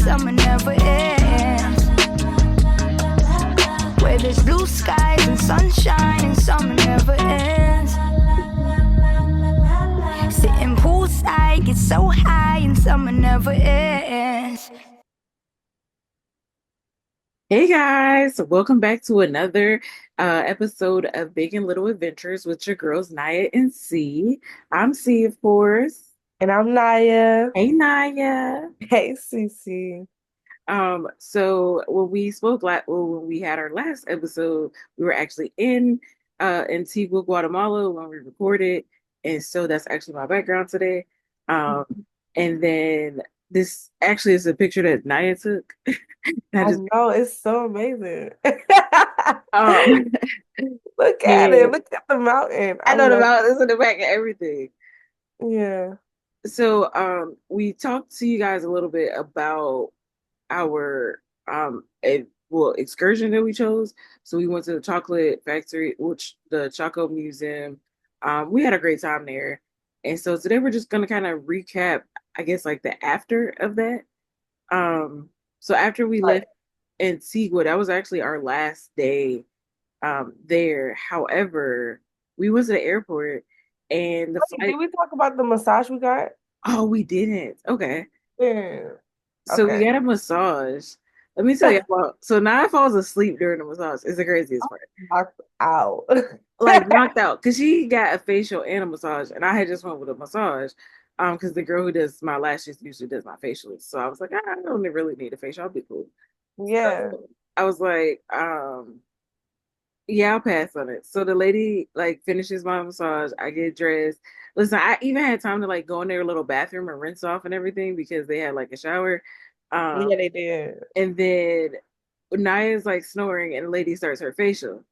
summer never ends. Where there's blue skies and sunshine and summer never ends. Sitting poolside, get so high and summer never ends. Hey guys, welcome back to another episode of Big and Little Adventures with your girls Naya and C. I'm C, of course. And I'm Naya. Hey Naya. Hey, Cece. So when we spoke when we had our last episode, we were actually in Antigua, Guatemala when we recorded, and so that's actually my background today. Um, and then this actually is a picture that Naya took. I I just know, it's so amazing. um Look at and it. Look at the mountain. I I know love about this in the back and everything. it. Yeah. So we talked to you guys a little bit about our excursion that we chose. So we went to the chocolate factory, which the Choco Museum. We had a great time there. And so today we're just gonna kind of recap, I guess, like the after of that. So after we Right. left Antigua, that was actually our last day there. However, we went to the airport and the Wait, did flight. we talk about the massage we got? Oh, we didn't. Okay. Yeah. So we Okay. got a massage. Let me tell you about, so Naya falls asleep during the massage. It's the craziest part. Knocked out. Like knocked out. Cause she got a facial and a massage. And I had just went with a massage. Because the girl who does my lashes usually does my facials. So I was like, I don't really need a facial. I'll be cool. Yeah. So I was like, yeah, I'll pass on it. So the lady like finishes my massage. I get dressed. Listen, I even had time to like go in their little bathroom and rinse off and everything because they had like a shower. Um, Yeah, they did. and then Naya's like snoring and the lady starts her facial.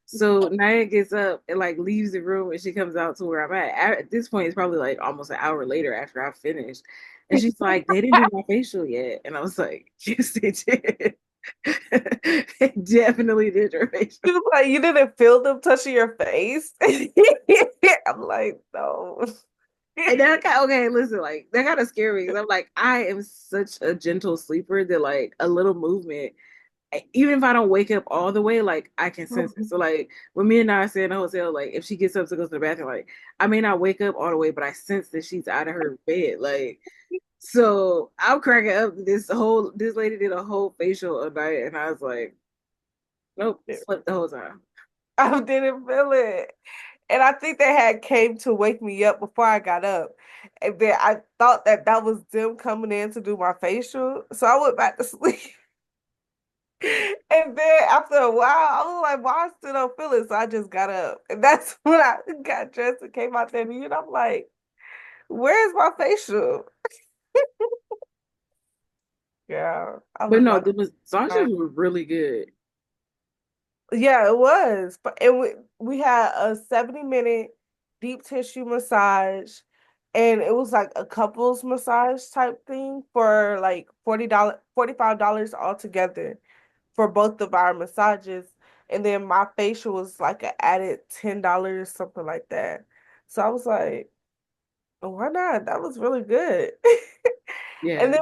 So Naya gets up and like leaves the room and she comes out to where I'm at this point, it's probably like almost an hour later after I finished. And she's like, they didn't do my facial yet. And I was like, yes, they did. They definitely did your facial. She was like, you didn't feel them touching your face? I'm like, no. And that kind okay, listen, like that kind of scary me because I'm like, I am such a gentle sleeper that like a little movement, even if I don't wake up all the way, like I can sense it. So like when me and I stay in the hotel, like if she gets up to go to the bathroom, like I may not wake up all the way, but I sense that she's out of her bed. Like so I'm cracking up. This lady did a whole facial all night, and I was like, nope, slept the whole time. I didn't feel it. And I think they had came to wake me up before I got up. And then I thought that that was them coming in to do my facial. So I went back to sleep. And then after a while, I was like, why I still don't feel it? So I just got up. And that's when I got dressed and came out there. And I'm like, where's my facial? Yeah, I But was no, like, the massages were really good. yeah, it was. But we had a 70-minute deep tissue massage, and it was like a couples massage type thing for like $45 altogether for both of our massages. And then my facial was like an added $10, something like that. So I was like, why not? That was really good. And Yeah. then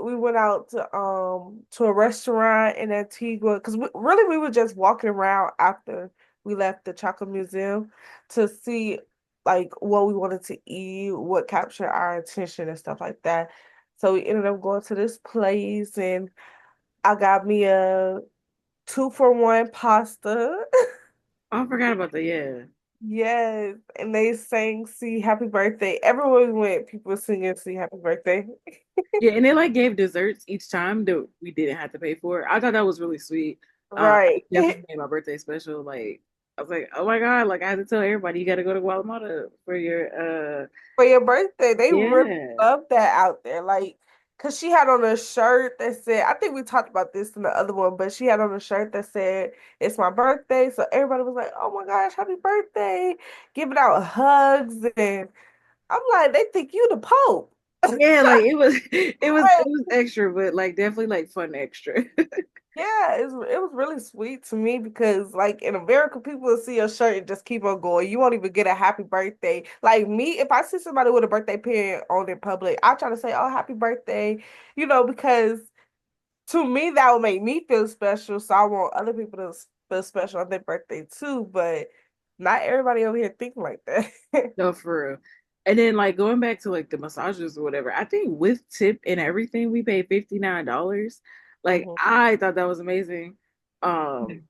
we went out to a restaurant in Antigua because really we were just walking around after we left the Chocolate Museum to see like what we wanted to eat, what captured our attention and stuff like that. So we ended up going to this place and I got me a 2-for-1 pasta. Oh, I forgot about that. Yeah. Yes, and they sang "See Happy Birthday." Everywhere we went, people were singing "See Happy Birthday." Yeah, and they like gave desserts each time that we didn't have to pay for. I thought that was really sweet. Right. It definitely made my birthday special. Like I was like, oh my God, like I had to tell everybody you gotta go to Guatemala for your For your birthday. They really yeah. love that out there. Like, cause she had on a shirt that said, I think we talked about this in the other one, but she had on a shirt that said, "It's my birthday." So everybody was like, "Oh my gosh, happy birthday!" Giving out hugs, and I'm like, they think you the Pope. Yeah, like it Right. was extra, but like definitely like fun extra. Yeah, it was really sweet to me because like in America, people will see a shirt and just keep on going. You won't even get a happy birthday. Like me, if I see somebody with a birthday pin on in public, I try to say, "Oh, happy birthday," because to me, that would make me feel special. So I want other people to feel special on their birthday too. But not everybody over here thinking like that. No, for real. And then like going back to like the massages or whatever, I think with tip and everything, we paid $59. Like Mhm. I thought that was amazing. Um,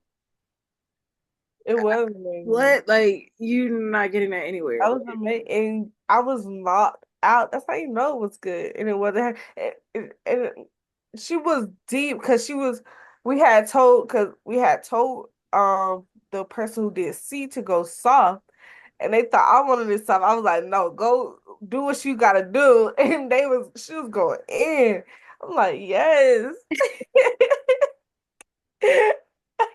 It was amazing. what? Like you're not getting that anywhere. I was amazing. And I was knocked out. That's how you know it was good. And it wasn't her. And she was deep because we had told the person who did C to go soft. And they thought I wanted this soft. I was like, no, go do what you gotta do. And she was going in. I'm like, yes.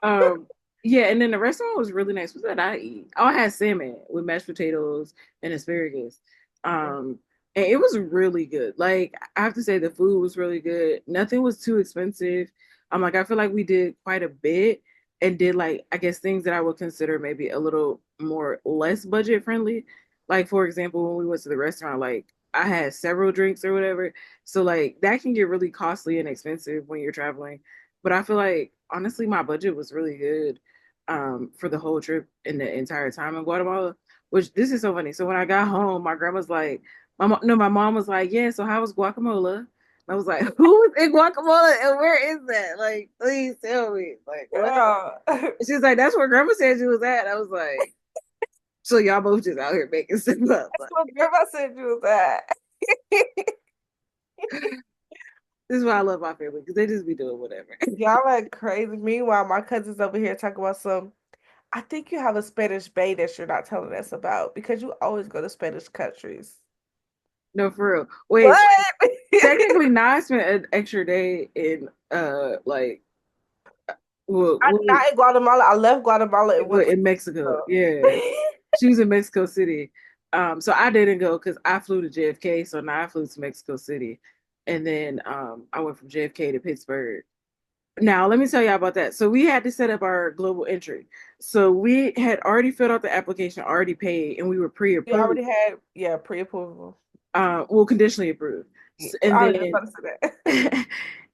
Um, yeah, and then the restaurant was really nice. What did I eat? Oh, I had salmon with mashed potatoes and asparagus. Um, and it was really good. Like I have to say, the food was really good. Nothing was too expensive. Like I feel like we did quite a bit and did like I guess things that I would consider maybe a little more less budget friendly. Like for example, when we went to the restaurant, like I had several drinks or whatever. So like that can get really costly and expensive when you're traveling. But I feel like honestly, my budget was really good for the whole trip and the entire time in Guatemala. Which this is so funny. So when I got home, my grandma's like, my mom was like, yeah. So how was guacamole? I was like, who is in Guatemala and where is that? Like, please tell me. Like, what? Yeah. She was like, that's where grandma said she was at. I was like, so y'all both just out here making stuff up. That's what grandma said you was at. This is why I love my family because they just be doing whatever. Y'all like crazy. Meanwhile, my cousin's over here talking about I think you have a Spanish bay that you're not telling us about because you always go to Spanish countries. No, for real. Wait, so What? technically, now I spent an extra day in like I'm well, not in Guatemala. I left Guatemala and went to in Mexico. Mexico. Yeah, she was in Mexico City. So I didn't go because I flew to JFK. So now I flew to Mexico City, and then I went from JFK to Pittsburgh. Now let me tell y'all about that. So we had to set up our global entry. So we had already filled out the application, already paid, and we were You pre-approved. already had, yeah, pre-approval. Well, conditionally approved. Yeah, And I was just then about to say that.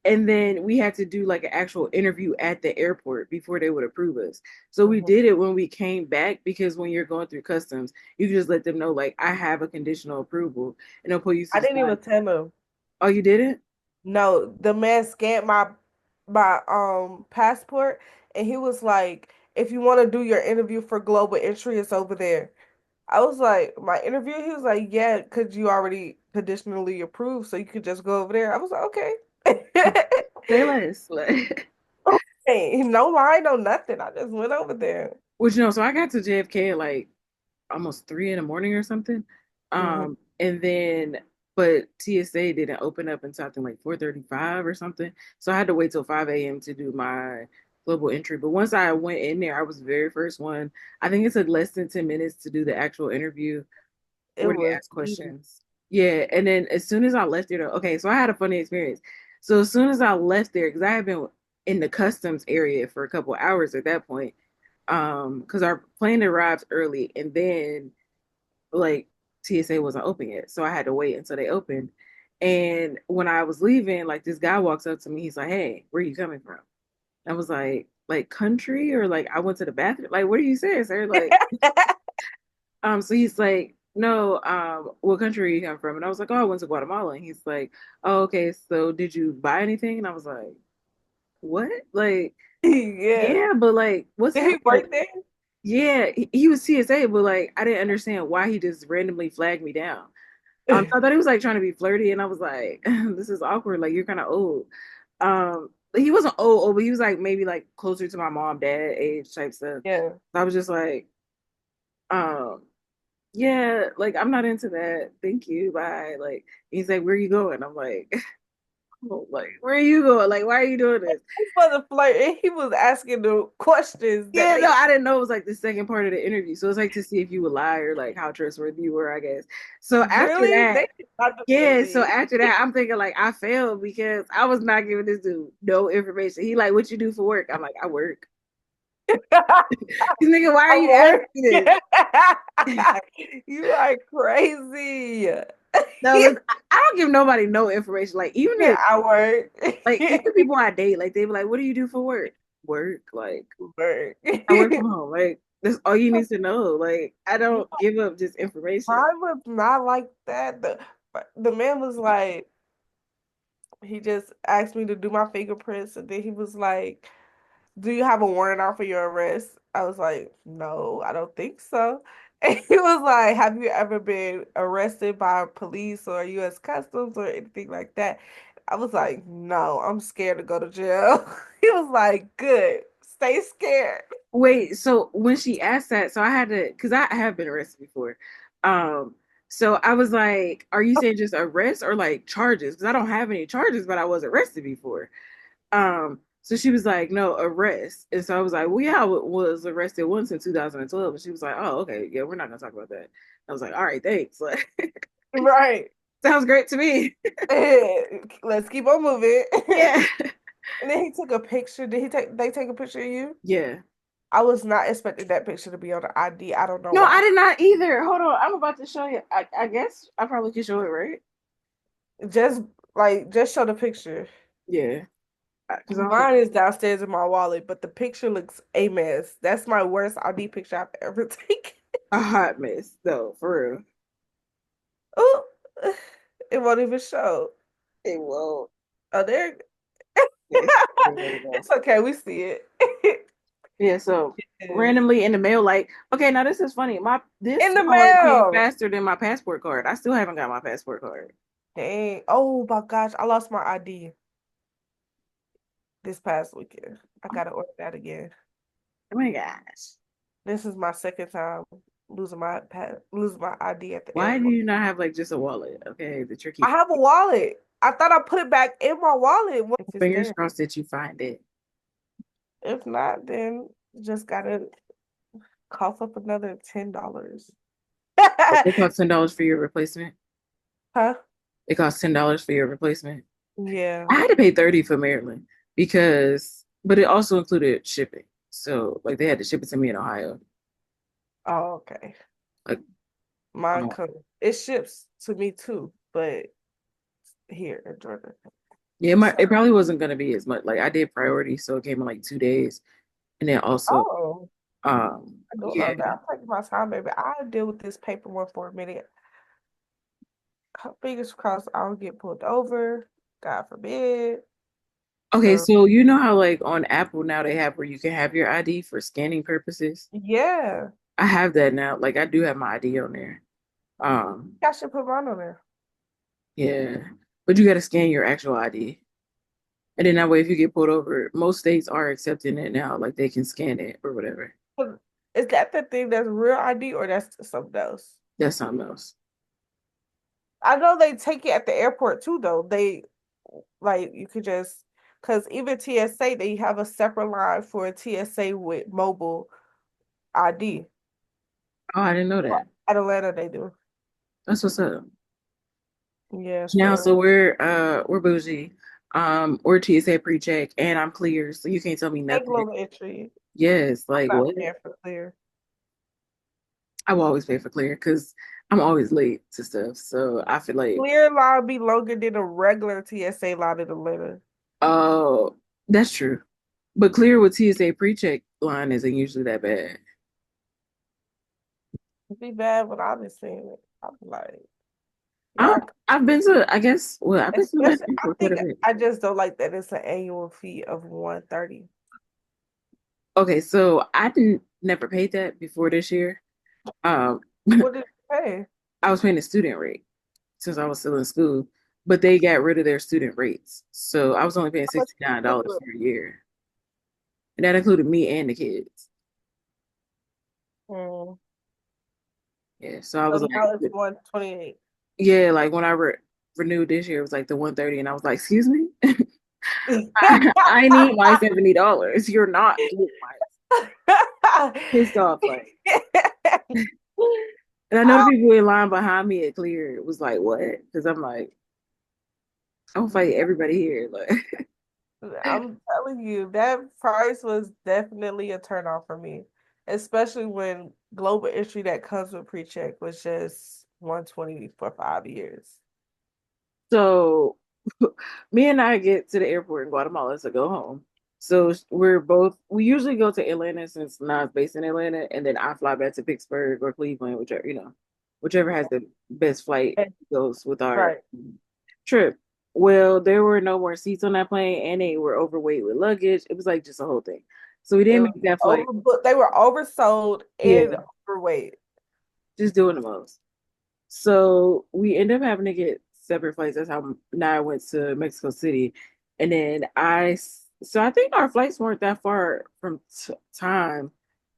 and then we had to do like an actual interview at the airport before they would approve us. So we Mhm. did it when we came back because when you're going through customs, you can just let them know like I have a conditional approval and they'll put you to I the didn't even side. tell him. Oh, you didn't? No, the man scanned my passport and he was like, if you want to do your interview for global entry, it's over there. I was like, my interview? He was like, yeah, because you already conditionally approved, so you could just go over there. I was like, okay. Say less. Like, Hey, no line, no nothing. I just went over there. which no, so I got to JFK at like almost 3 in the morning or something. Mhm. And then but TSA didn't open up until I think like 4:35 or something. So I had to wait till 5 a.m. to do my global entry. But once I went in there, I was the very first one. I think it took less than 10 minutes to do the actual interview It where they was ask easy. questions. Yeah, and then as soon as I left there, okay, so I had a funny experience. So as soon as I left there, because I had been in the customs area for a couple hours at that point, because our plane arrived early, and then like TSA wasn't open yet, so I had to wait until they opened. And when I was leaving, like this guy walks up to me, he's like, "Hey, where are you coming from?" I was like country or like I went to the bathroom. Like, what are you saying, sir? Like, so he's like, no, what country are you come from? And I was like, oh, I went to Guatemala. And he's like, oh, okay. So did you buy anything? And I was like, what? Like, Yeah. yeah, but like, what's Did he happening? Like, work there? yeah, he was TSA, but like, I didn't understand why he just randomly flagged me down. So I thought he was like trying to be flirty, and I was like, this is awkward. Like, you're kind of old. He wasn't old, but he was like maybe like closer to my mom, dad age type stuff. Yeah. So I was just like, um, yeah, like I'm not into that. Thank you. Bye. Like he's like, where are you going? I'm like, oh, like, where are you going? Like, why are you doing this? He wasn't flirting. He was asking the questions that Yeah, no, make I didn't know it was like the second part of the interview. So it's like to see if you would lie or like how trustworthy you were, I guess. So after really that, they did not do that to yeah, so me. after that, I'm thinking like I failed because I was not giving this dude no information. He like, what you do for work? I'm like, I work. This nigga, why are I you work. asking this? You are crazy. No, listen, I don't give nobody no information. Like even Yeah, the I work. people I date, like they be like, "What do you do for work?" Work, like Work. I work from home. Like that's all you need to know. Like I don't give up just information. Mine was not like that. The man was like, he just asked me to do my fingerprints, and then he was like, "Do you have a warrant out for your arrest?" I was like, "No, I don't think so." And he was like, "Have you ever been arrested by police or U.S. Customs or anything like that?" I was like, "No, I'm scared to go to jail." He was like, "Good, stay scared." Wait, so when she asked that, so I had to, because I have been arrested before. Um, so I was like, "Are you saying just arrest or like charges?" Because I don't have any charges, but I was arrested before. So she was like, "No, arrest." And so I was like, "Well, yeah, I was arrested once in 2012." And she was like, "Oh, okay, yeah, we're not gonna talk about that." I was like, "All right, thanks." Like, Right. sounds great to me. Let's keep on moving. Yeah, And then he took a picture. They take a picture of you? yeah. I was not expecting that picture to be on the ID. I don't know No, I why. did not either. Hold on, I'm about to show you. I guess I probably could show it, right? Just just show the picture. Yeah, because I don't. Mine is downstairs in my wallet, but the picture looks a mess. That's my worst ID picture I've ever taken. A hot mess, though, for real. Oh, it won't even show. It will. Oh, there. It's, there we go. It's okay. We see it. Yeah, so Yes. randomly in the mail, like, okay, now this is funny. My In this the card came mail. faster than my passport card. I still haven't got my passport card. Dang. Oh my gosh. I lost my ID this past weekend. I gotta order that again. Oh my gosh. This is my second time losing my ID at the Why do airport. you not have like just a wallet? Okay, the I tricky have a wallet. I thought I put it back in my wallet if it's fingers there. crossed that you find it. If not, then just gotta cough up another $10. It costs $10 for your replacement. Huh? It costs $10 for your replacement. Yeah. I had to pay 30 for Maryland because, but it also included shipping. So like they had to ship it to me in Ohio. Oh, okay. Like, Mine uh, comes. It ships to me too, but here in Georgia. yeah, So, it probably wasn't gonna be as much. Like I did priority, so it came in like 2 days, and then also, oh, I don't yeah. know that. I'm taking my time, baby. I'll deal with this paperwork for a minute. Fingers crossed I don't get pulled over. God forbid. Okay, So, so you know how like on Apple now they have where you can have your ID for scanning purposes. yeah. I have that now. Like I do have my ID on there. I should put mine on there. Yeah, but you got to scan your actual ID, and then that way, if you get pulled over, most states are accepting it now. Like they can scan it or whatever. Is that the thing that's real ID or that's something else? That's something else. I know they take it at the airport too, though. They like you could just because even TSA they have a separate line for TSA with mobile ID. Oh, I didn't know Well, that. at Atlanta they do. That's what's up. Yeah, Now, so so we're bougie. We're TSA pre-check, and I'm clear, so you can't tell me take nothing. global entry. Yes, I'm like not what? paying for clear. I will always pay for clear because I'm always late to stuff. So I feel like, Clear line be longer than a regular TSA line in Atlanta. oh, that's true. But clear with TSA pre-check line isn't usually that bad. It'd be bad when I just seen it. I'm like, I, y'all, I've been to, I guess, well, I've been to especially Atlanta I for quite think a bit. I just don't like that it's an annual fee of 130. Okay, so I didn't never paid that before this year. Um, What did you pay? I was paying the student rate since I was still in school, but they got rid of their student rates. So I was only paying How much $69 for a year. And that included me and the kids. Mm. Yeah. So I So was like, now it's 128. yeah, like when I renewed this year, it was like the 130, and I was like, excuse me? I need my $70. You're not getting my pissed off. Like, and I know the people in line behind me at Clear it was like, what? Because I'm like, I'm gonna fight everybody here. Like, I'm telling you, that price was definitely a turn off for me, especially when global entry that comes with pre-check was just 120 for 5 years. So me and I get to the airport in Guatemala to go home. So we usually go to Atlanta since Nas based in Atlanta, and then I fly back to Pittsburgh or Cleveland, whichever has the best flight Okay. goes with our Right. trip. Well, there were no more seats on that plane, and they were overweight with luggage. It was like just a whole thing. So we It didn't was make that flight. overbooked. They were oversold and Yeah, overweight. just doing the most. So we end up having to get separate flights. That's how now I went to Mexico City, and then so I think our flights weren't that far from time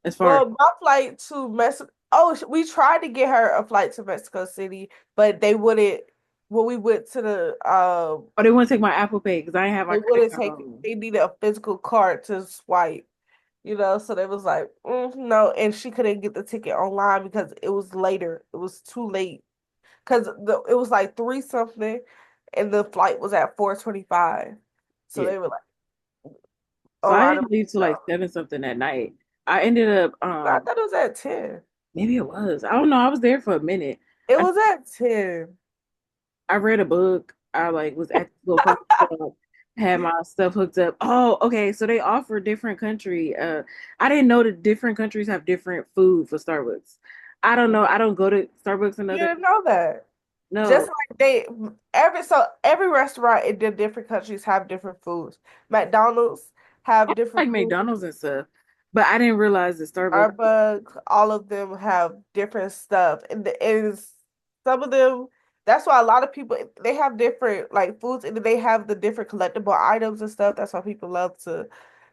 as far. Well, my flight to Mexico. Oh, we tried to get her a flight to Mexico City, but they wouldn't. When we went to Oh, they want to take my Apple Pay because I didn't have my they credit wouldn't card take. on me. They needed a physical card to swipe. So they was like, no, and she couldn't get the ticket online because it was later. It was too late because it was like three something, and the flight was at 4:25. So Yeah, they were like, so a I lot of. didn't leave till like 7 something that night. I ended up I thought it was at 10. maybe it was, I don't know, I was there for a minute. It I was at 10. I read a book. I like was at the little coffee shop, had my stuff hooked up. Oh, okay. So they offer different country. I didn't know that different countries have different food for Starbucks. I don't know. I don't go to Starbucks in You other. didn't know that. Just No, like every restaurant in the different countries have different foods. McDonald's have I like different foods. McDonald's and stuff, but I didn't realize that Starbucks. Starbucks, all of them have different stuff, and some of them. That's why a lot of people they have different like foods, and then they have the different collectible items and stuff. That's why people love to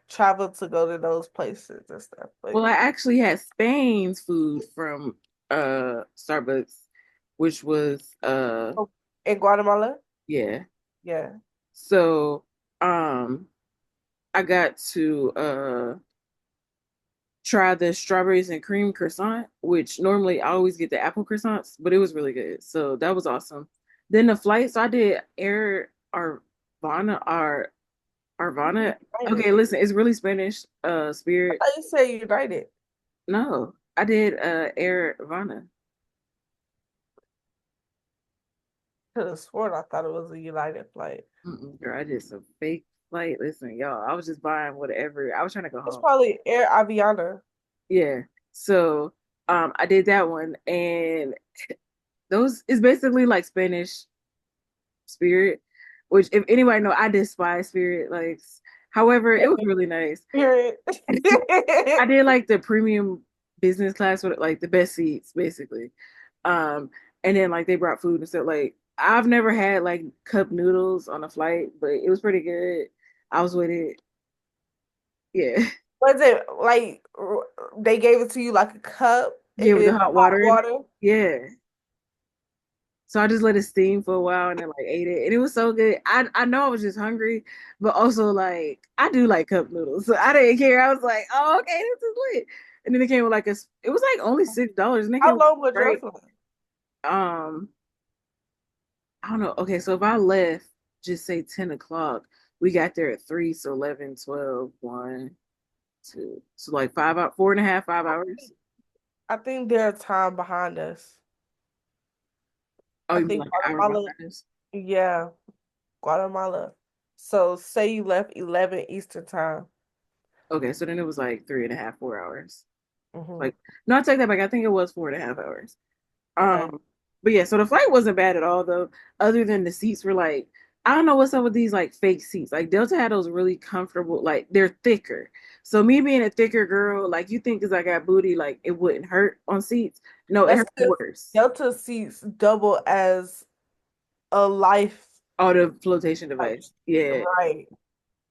travel to go to those places and stuff. But Well, I actually had Spain's food from Starbucks, which was oh, in Guatemala, yeah. yeah. So I got to try the strawberries and cream croissant, which normally I always get the apple croissants, but it was really good. So that was awesome. Then the flights, I did Air Arvana, Arvana. Okay, United. listen, it's really Spanish. I Spirit. thought you said United. No, I did Air Arvana. Could have sworn I thought it was a United flight. Girl, I did some fake flight. Listen, y'all, I was just buying whatever. I was trying to go It's home. probably Air Aviana. Yeah. So I did that one, and those is basically like Spanish Spirit, which if anybody know, I despise Spirit. Like, however, it was really nice. Period. I did like the premium business class with like the best seats, basically. Um, and then like they brought food and stuff. Like I've never had like cup noodles on a flight, but it was pretty good. I was with it. Yeah. Was it like they gave it to you like a cup Yeah, with the in hot hot water in it. water? Yeah. So I just let it steam for a while and then like ate it. And it was so good. I know I was just hungry, but also like I do like cup noodles. So I didn't care. I was like, oh, okay, this is lit. And then it came with like it was like only $6 and it How came long was your great. flight? Um, I don't know. Okay, so if I left, just say 10 o'clock, we got there at 3, so 11, 12, 1, 2. So like 5 hours, 4.5, 5 hours. I think they're time behind us. Oh, I you mean think like an hour Guatemala, behind us? yeah, Guatemala. So say you left 11 Eastern time. Okay, so then it was like 3.5, 4 hours. Hmm. Like, no, I take that back. I think it was 4.5 hours. Okay. But yeah, so the flight wasn't bad at all though, other than the seats were like, I don't know what's up with these like fake seats. Like Delta had those really comfortable, like they're thicker. So me being a thicker girl, like you think because I got booty, like it wouldn't hurt on seats. No, it That's hurt because worse. Delta seats double as a life Oh, the flotation type. device. Yeah. Right.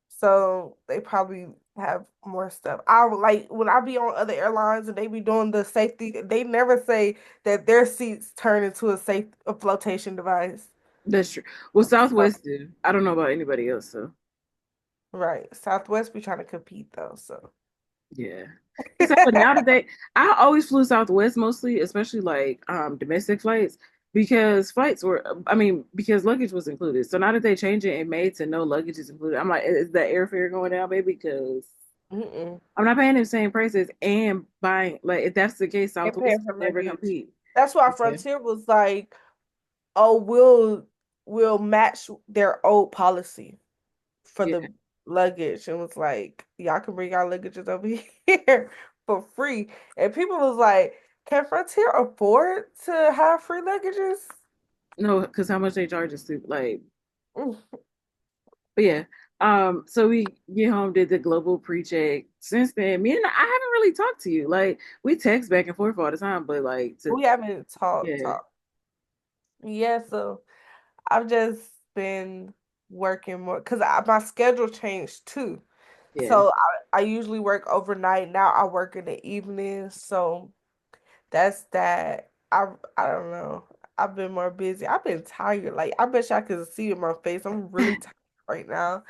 So they probably have more stuff. I would like when I be on other airlines and they be doing the safety, they never say that their seats turn into a flotation device. That's true. Well, So, Southwest do. I don't know about anybody else, so right. Southwest be trying to compete though. So yeah. Except for now that I always flew Southwest mostly, especially like domestic flights, because flights were, I mean, because luggage was included. So now that they changed it and made to no luggage is included, I'm like, is the airfare going down, baby? Because mm-mm. I'm not paying the same prices and buying, like, if that's the case, They're Southwest paying for will never luggage. compete. That's why Yeah. Frontier was like, "Oh, we'll match their old policy for Yeah. the luggage." And was like, "Y'all can bring y'all luggages over here for free." And people was like, "Can Frontier afford to have free luggages?" No, because how much they charge is stupid. Like, Mm. but yeah. So we get home, did the global pre-check. Since then, me and I haven't really talked to you. Like, we text back and forth all the time, but like to We haven't yeah, talked. Yeah, so I've just been working more because my schedule changed too. yeah. So I usually work overnight. Now I work in the evening. So that's that. I don't know. I've been more busy. I've been tired. Like I bet y'all could see in my face. I'm really tired right now.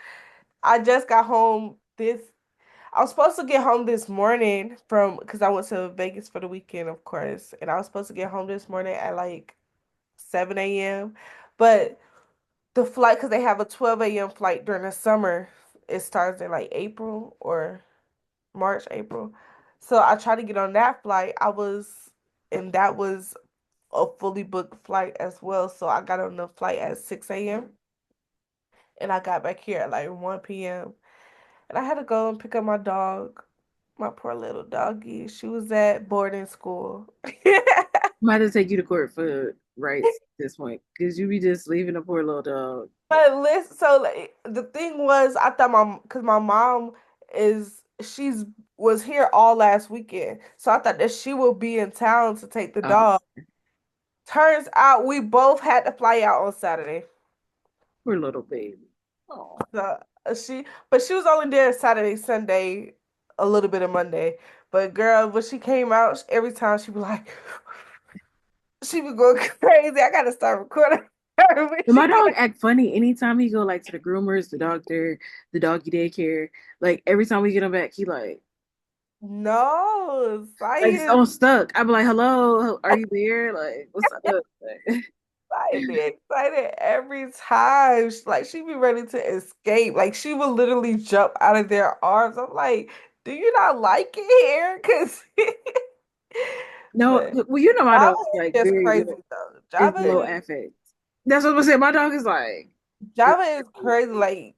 I just got home this I was supposed to get home this morning from because I went to Vegas for the weekend, of course. And I was supposed to get home this morning at like 7 a.m. But the flight, because they have a 12 a.m. flight during the summer, it starts in like April or March, April. So I tried to get on that flight. And that was a fully booked flight as well. So I got on the flight at 6 a.m. and I got back here at like 1 p.m. And I had to go and pick up my dog, my poor little doggy. She was at boarding school. Might have to take you to court for rights at this point because you be just leaving a poor little dog. But listen, so like, the thing was, I thought because my mom she's was here all last weekend, so I thought that she would be in town to take the Oh, dog. Turns out we both had to fly out on Saturday. poor little baby. Oh, So but she was only there Saturday, Sunday, a little bit of Monday. But girl, when she came out, every time she be like, she was going crazy. I gotta start recording her when and she my get. dog act funny anytime he go like to the groomers, the doctor, the doggy daycare. Like every time we get him back, he No, like science. so stuck. I be like, "Hello, are you there? Like, what's up?" Like, I be excited every time. Like she be ready to escape. Like she would literally jump out of their arms. I'm like, do you not like it here? Cause no, but well, you know my Java dog is is like just very crazy low, though. is low affect. That's what I'm saying. My dog is like, Java is crazy. Like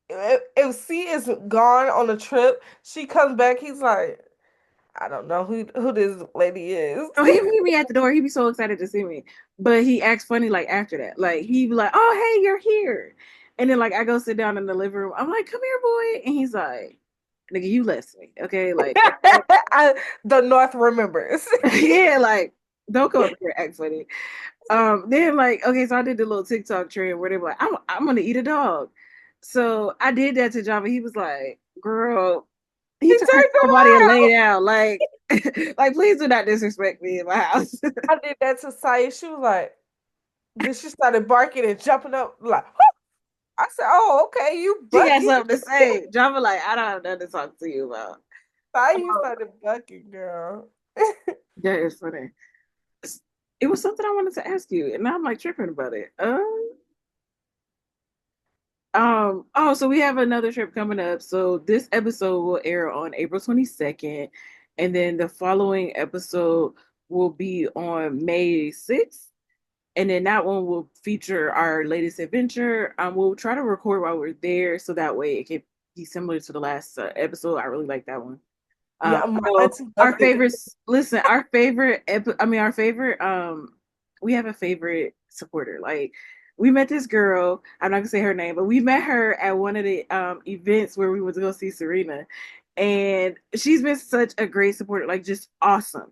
if C is gone on a trip, she comes back. He's like, I don't know who this lady is. oh, he meet me at the door. He be so excited to see me, but he acts funny like after that. Like he be like, "Oh, hey, you're here," and then like I go sit down in the living room. I'm like, "Come here, boy," and he's like, "Nigga, you left me, okay? Like, The North remembers. yeah, like don't come up here and act funny." Then like, okay, so I did the little TikTok trend where they were like, I'm gonna eat a dog. So I did that to Java. He was like, girl, he He turned turned her body and lay around. down. Like, like, please do not disrespect me in my house. I did that to Saya. She was like, then she started barking and jumping up like, I said, "Oh, okay, you She got bucky." something to say. Java, like, I don't have nothing to talk to you about. Saya Oh, started bucking, girl. that is funny. It was something I wanted to ask you, and now I'm like tripping about it. Oh, so we have another trip coming up. So this episode will air on April 22nd, and then the following episode will be on May 6th. And then that one will feature our latest adventure. We'll try to record while we're there so that way it can be similar to the last episode. I really like that one. Yeah, my So auntie our loved it. favorites, listen, our favorite, I mean, our favorite, we have a favorite supporter. Like, we met this girl, I'm not gonna say her name, but we met her at one of the events where we went to go see Serena. And she's been such a great supporter, like, just awesome.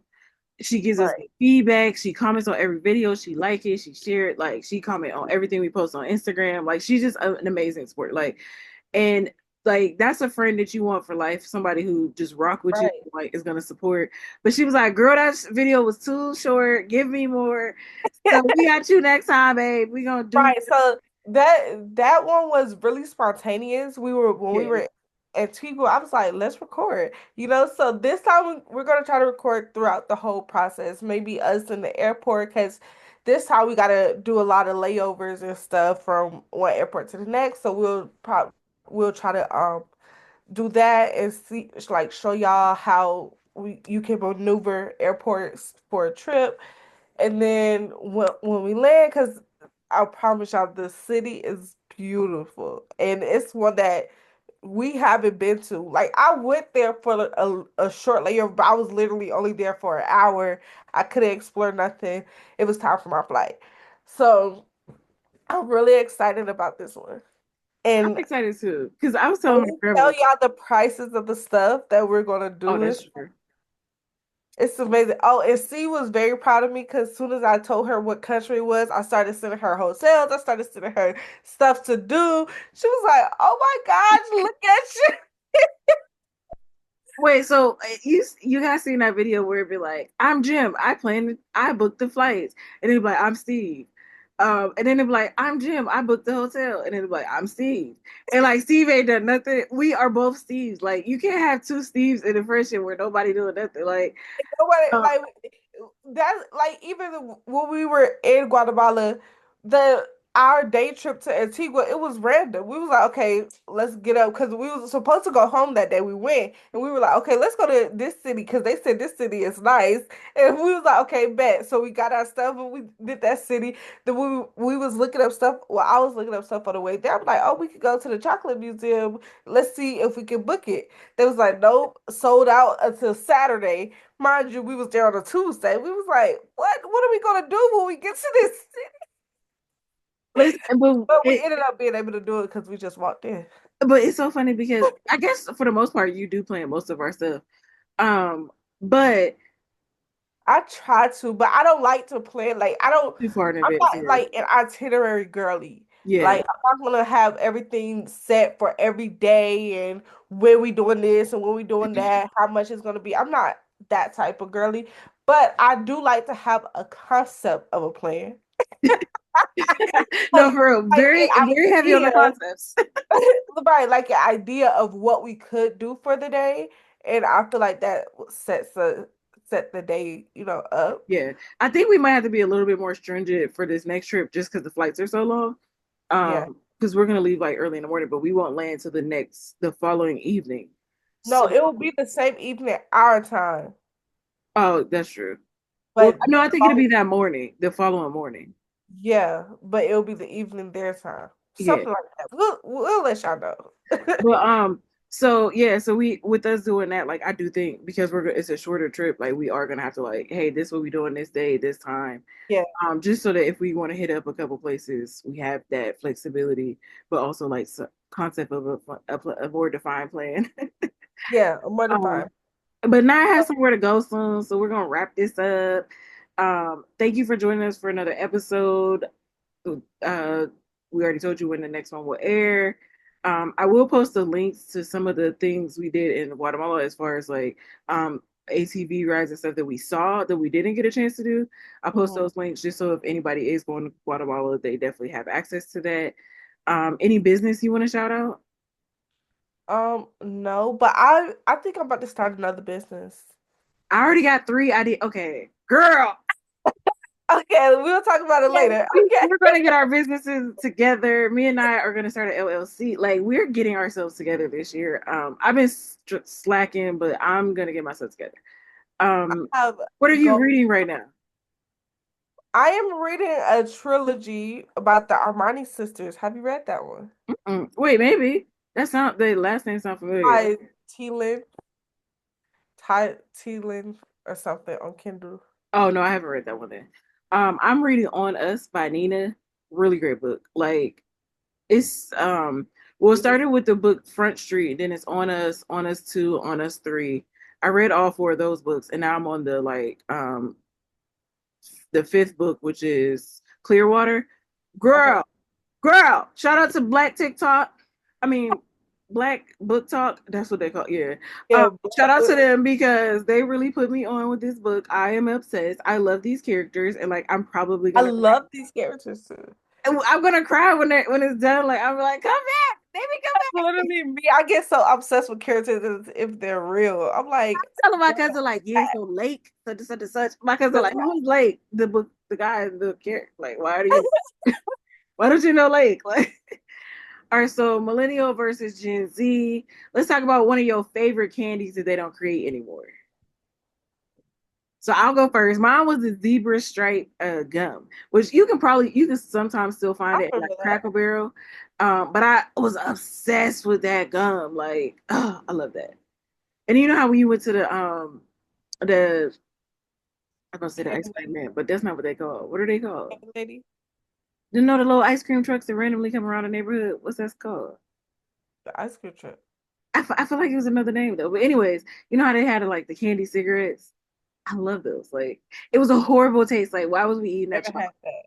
She gives us Right. feedback, she comments on every video, she like it, she shared, like, she comment on everything we post on Instagram. Like, she's just an amazing supporter. Like, and like that's a friend that you want for life, somebody who just rock with you, Right. like is gonna support. But she was like, "Girl, that video was too short. Give me more." So we got you next time, babe. We gonna do Right. So that one was really spontaneous. When we yeah, were in Antigua, I was like, let's record. So this time we're gonna try to record throughout the whole process. Maybe us in the airport, because this time we gotta do a lot of layovers and stuff from one airport to the next. So we'll try to do that and see, like, show y'all how you can maneuver airports for a trip. And then when we land, because I promise y'all, the city is beautiful, and it's one that we haven't been to. Like I went there for a short layover, but I was literally only there for an hour. I couldn't explore nothing. It was time for my flight, so I'm really excited about this one. I'm And excited too because I was can telling my we girl tell like, y'all the prices of the stuff that we're gonna oh, do? that's true. It's amazing. Oh, and C was very proud of me because as soon as I told her what country it was, I started sending her hotels. I started sending her stuff to do. She was like, "Oh my gosh, look at you!" Wait, so you guys seen that video where it'd be like, I'm Jim, I booked the flights, and it'd be like, I'm Steve. And then it'd be like, I'm Jim, I booked the hotel, and then it'd be like, I'm Steve. And like Steve ain't done nothing. We are both Steves. Like you can't have two Steves in a friendship where nobody doing nothing. Like Nobody uh, like that's like even when we were in Guatemala, the our day trip to Antigua, it was random. We was like, okay, let's get up because we was supposed to go home that day. We went and we were like, okay, let's go to this city because they said this city is nice. And we was like, okay, bet. So we got our stuff and we did that city. Then we was looking up stuff. Well, I was looking up stuff on the way there. I'm like, oh, we could go to the chocolate museum. Let's see if we can book it. They was like, nope, sold out until Saturday. Mind you, we was there on a Tuesday. We was like, what are we gonna do when we get to this city? listen, But we ended up being able to do it because we just walked in. but it's so funny because I guess for the most part you do plan most of our stuff. But I try to, but I don't like to plan. Like too far in I'm advance, not yeah. like an itinerary girly. Yeah. Like I'm not gonna have everything set for every day and when we doing this and when we doing that, how much it's gonna be. I'm not that type of girly, but I do like to have a concept of a plan. No, Like for real. like Very, an very heavy on the idea. concepts. Right, like an idea of what we could do for the day, and I feel like that set the day, up. Yeah. I think we might have to be a little bit more stringent for this next trip just because the flights are so long. Yeah. Because we're gonna leave like early in the morning, but we won't land till the following evening. No, So it will be the same evening our time, oh, that's true. Well, but no, I think it'll be that morning, the following morning. yeah, but it'll be the evening their time, Yeah. something like that. We'll let y'all know. But so yeah, so we with us doing that, like I do think because it's a shorter trip, like we are gonna have to like, hey, this what we doing this day, this time. Yeah, Just so that if we want to hit up a couple places, we have that flexibility, but also like concept of a more defined plan. yeah, I'm more than um, fine. but now I have somewhere to go soon, so we're gonna wrap this up. Thank you for joining us for another episode. Uh, we already told you when the next one will air. I will post the links to some of the things we did in Guatemala as far as like ATV rides and stuff that we saw that we didn't get a chance to do. I'll post Mhm. those links just so if anybody is going to Guatemala, they definitely have access to that. Any business you want to shout out? No, but I think I'm about to start another business. I already got three ideas. Okay, girl. Okay, we'll talk about it later. Okay. We're going to get our businesses together. Me and I are going to start an LLC. Like we're getting ourselves together this year. I've been slacking, but I'm going to get myself together. Have What are you go. reading right now? I am reading a trilogy about the Armani sisters. Have you read that one? Wait, maybe that's not the last name. Sound familiar? By Teelan, Ty Teelan or something on Kindle. Oh no, I haven't read that one then. I'm reading On Us by Nina. Really great book. Like it's well, it started with the book Front Street, then it's On Us Two, On Us Three. I read all four of those books, and now I'm on the fifth book, which is Clearwater. Okay. Girl, girl, shout out to Black TikTok. I mean, Black Book Talk. That's what they call. Yeah. Yeah, Shout out to them because they really put me on with this book. I am obsessed. I love these characters, and like I'm probably I gonna cry. love these characters too. I'm gonna cry when it's done. Like I'm like, come back, baby, come That's back. literally me. I get so obsessed with characters as if they're real. I'm like, Telling my cousin like, yeah, so Lake, such and such and such. My cousin like, who's Lake? The book, the guy, the character. Like, why do you? Why don't you know Lake? Like, all right. So millennial versus Gen Z. Let's talk about one of your favorite candies that they don't create anymore. So I'll go first. Mine was the zebra stripe gum, which you can sometimes still find I it at like remember that. Cracker Barrel. But I was obsessed with that gum. Like, oh, I love that. And you know how when you went to the I'm gonna say the ice cream man, but that's not what they call. What are they called? Lady, You know the little ice cream trucks that randomly come around the neighborhood. What's that called? the ice cream truck. I feel like it was another name though. But anyways, you know how they had like the candy cigarettes? I love those. Like it was a horrible taste. Like why was we eating that Never chocolate? had that.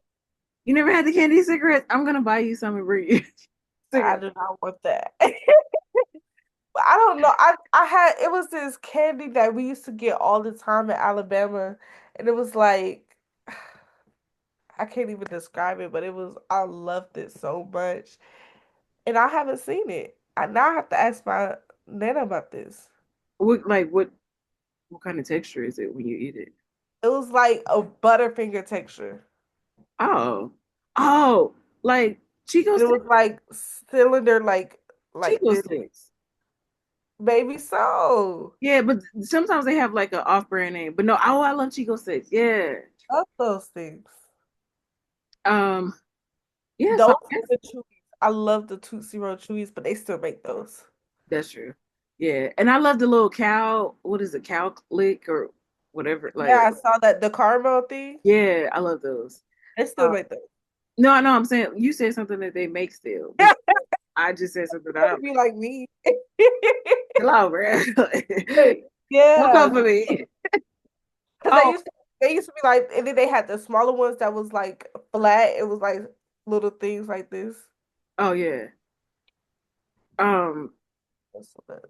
You never had the candy cigarettes? I'm gonna buy you some and bring you I cigarettes. do not want that. But I don't know. I had it was this candy that we used to get all the time in Alabama, and it was like I can't even describe it, but I loved it so much, and I haven't seen it. I now have to ask my nana about this. What kind of texture is it when you eat it? It was like a Butterfinger texture. Oh. Oh, like Chico And it was sticks? like cylinder, like Chico this. sticks. Maybe so. Yeah, but sometimes they have like an off-brand name. But no, oh, I love Chico sticks. Yeah. Love those things. Um, yeah, Those so I are guess the Chewies. I love the Tootsie Roll Chewies, but they still make those. that's true. Yeah. And I love the little cow, what is it, cow lick or whatever. Yeah, Like, I saw that the caramel thing. yeah, I love those. They still Uh, make those. no, I'm saying you said something that they make still. But I just said something that I'm Be like me. hello, bro. Don't Yeah, come for me. because Oh, they used to be like, and then they had the smaller ones that was like flat. It was like little things like this. oh yeah. Um, That's so much.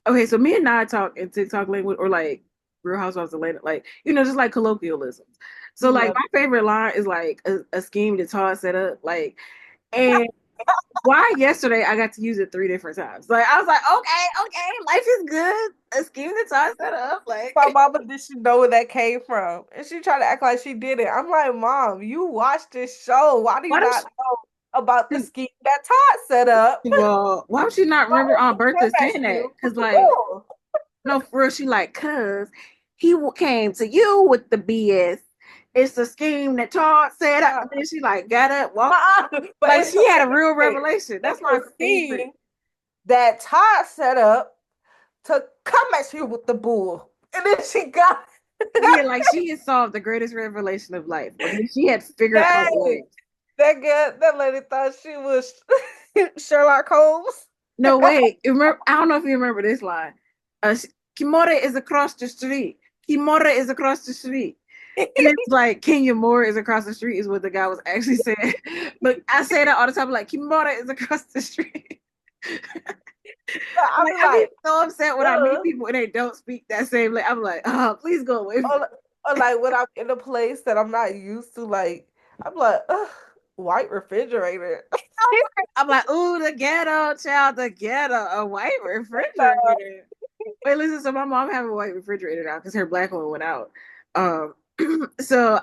okay, so me and I talk in TikTok language or like Real Housewives of Atlanta, like just like colloquialisms. So like Love my favorite line is like a scheme that Todd set up, like, and why yesterday I got to use it 3 different times. Like I was like, okay, life is good. A scheme that Todd set up, like my mama, did she know where that came from? And she tried to act like she did it. I'm like, Mom, you watched this show. Why do you why does not know about the scheme that Todd set up? well, why would she not remember on Bertha saying that? You. Because like, no, for real, she like, cause he came to you with the BS. It's a scheme that Todd set up. And then she like got up, walked. But Like she had a real revelation. That's my favorite. scheme that Todd set up to come at you with the bull. And then she got Yeah, like she had solved the greatest revelation of life. Okay? She had figured out life. that lady thought she was Sherlock Holmes. No, wait. Remember, I don't know if you remember this line. Kimura is across the street. Kimura is across the street. And it's like Kenya Moore is across the street is what the guy was actually saying. But I say that all the time, like Kimura is across the street. I'm I get so upset when I meet people and they don't speak that same. Like I'm like, oh, please go away. Or like when I'm in a place that I'm not used to, like I'm like, ugh, white refrigerator. I'm like, ooh, the ghetto, child, the ghetto, a white refrigerator. Wait, listen, so my mom have a white refrigerator now because her black one went out. So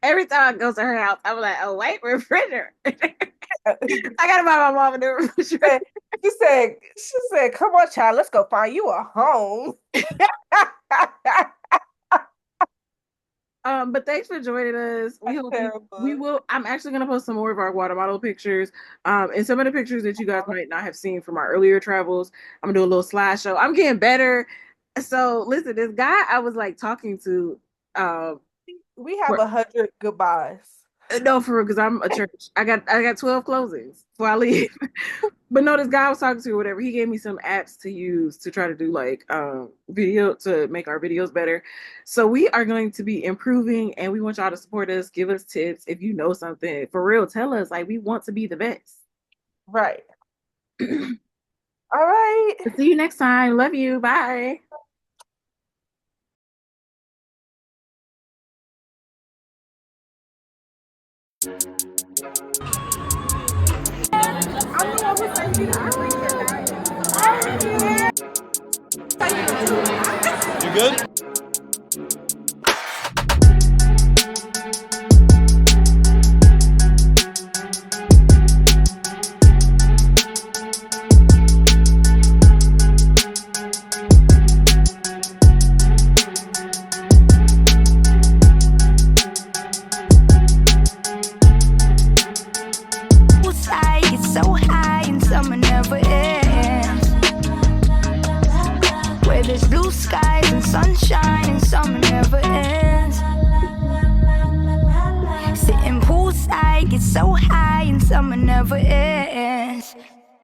every time I go to her house, I'm like, a white refrigerator. I gotta buy my mom a new refrigerator. She said, come on, child, let's go find you a home. But thanks for joining us. We will. I'm actually gonna post some more of our Guatemala pictures. And some of the pictures that you guys might not have seen from our earlier travels. I'm gonna do a little slideshow. I'm getting better. So listen, this guy I was like talking to. We have 100 goodbyes. No, for real, because I'm a church. I got 12 closings before I leave. But no, this guy I was talking to or whatever, he gave me some apps to use to try to do like video to make our videos better. So we are going to be improving and we want y'all to support us, give us tips. If you know something, for real, tell us. Like we want to be the best. Right. All right. See you next time. Love you. Bye. You good? There's blue skies and sunshine and summer never ends. Sitting poolside, get so high and summer never ends.